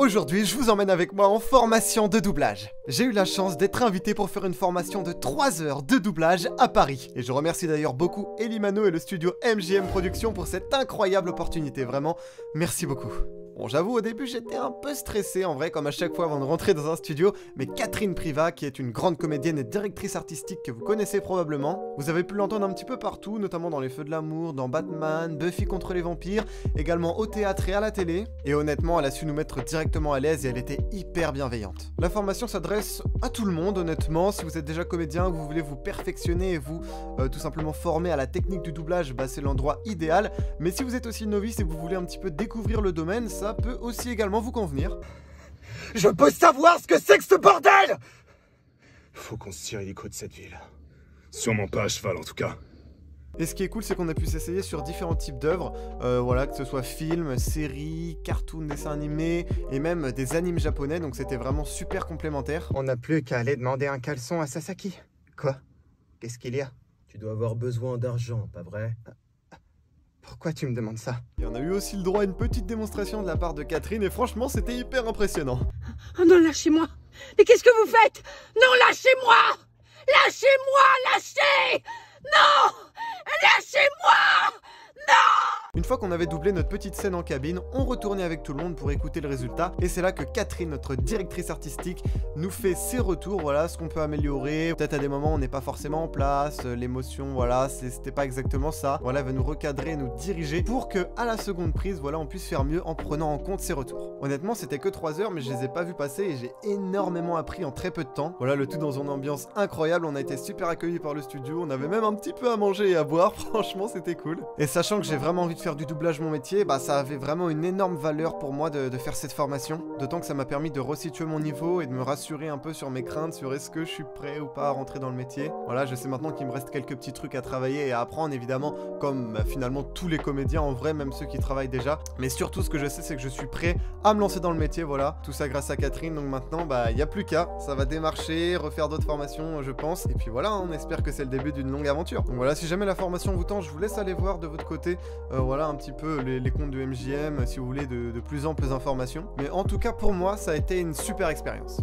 Aujourd'hui, je vous emmène avec moi en formation de doublage. J'ai eu la chance d'être invité pour faire une formation de 3 heures de doublage à Paris. Et je remercie d'ailleurs beaucoup Elimano et le studio MJM Productions pour cette incroyable opportunité. Vraiment, merci beaucoup. Bon, j'avoue, au début, j'étais un peu stressé, en vrai, comme à chaque fois avant de rentrer dans un studio, mais Catherine Privat, qui est une grande comédienne et directrice artistique que vous connaissez probablement, vous avez pu l'entendre un petit peu partout, notamment dans Les Feux de l'amour, dans Batman, Buffy contre les vampires, également au théâtre et à la télé, et honnêtement, elle a su nous mettre directement à l'aise et elle était hyper bienveillante. La formation s'adresse à tout le monde, honnêtement, si vous êtes déjà comédien, vous voulez vous perfectionner et vous tout simplement former à la technique du doublage, bah, c'est l'endroit idéal, mais si vous êtes aussi novice et que vous voulez un petit peu découvrir le domaine, ça peut aussi également vous convenir. Je peux savoir ce que c'est que ce bordel! Faut qu'on se tire l'hélico de cette ville. Sûrement pas à cheval en tout cas. Et ce qui est cool, c'est qu'on a pu s'essayer sur différents types d'œuvres, voilà, que ce soit films, séries, cartoons, dessins animés, et même des animes japonais, donc c'était vraiment super complémentaire. On n'a plus qu'à aller demander un caleçon à Sasaki. Quoi? Qu'est-ce qu'il y a? Tu dois avoir besoin d'argent, pas vrai? Pourquoi tu me demandes ça? Et on a eu aussi le droit à une petite démonstration de la part de Catherine, et franchement, c'était hyper impressionnant. Oh non, lâchez-moi! Mais qu'est-ce que vous faites? Non, lâchez-moi! Lâchez-moi! Lâchez! Non! Lâchez-moi! Non! Une fois qu'on avait doublé notre petite scène en cabine, on retournait avec tout le monde pour écouter le résultat. Et c'est là que Catherine, notre directrice artistique, nous fait ses retours, voilà, ce qu'on peut améliorer. Peut-être à des moments on n'est pas forcément en place, l'émotion, voilà, c'était pas exactement ça. Voilà, elle va nous recadrer, nous diriger pour que à la seconde prise, voilà, on puisse faire mieux en prenant en compte ses retours. Honnêtement, c'était que 3 heures, mais je les ai pas vus passer et j'ai énormément appris en très peu de temps. Voilà, le tout dans une ambiance incroyable, on a été super accueillis par le studio, on avait même un petit peu à manger et à boire, franchement c'était cool. Et sachant que j'ai vraiment envie de faire du doublage mon métier, bah ça avait vraiment une énorme valeur pour moi de faire cette formation, d'autant que ça m'a permis de resituer mon niveau et de me rassurer un peu sur mes craintes, sur est-ce que je suis prêt ou pas à rentrer dans le métier. Voilà, je sais maintenant qu'il me reste quelques petits trucs à travailler et à apprendre évidemment, comme bah, finalement tous les comédiens en vrai, même ceux qui travaillent déjà, mais surtout ce que je sais c'est que je suis prêt à me lancer dans le métier, voilà, tout ça grâce à Catherine, donc maintenant bah il n'y a plus qu'à, ça va démarcher, refaire d'autres formations je pense, et puis voilà, on espère que c'est le début d'une longue aventure. Donc voilà, si jamais la formation vous tente, je vous laisse aller voir de votre côté, voilà un petit peu les comptes de MJM si vous voulez de plus amples informations. Mais en tout cas pour moi ça a été une super expérience.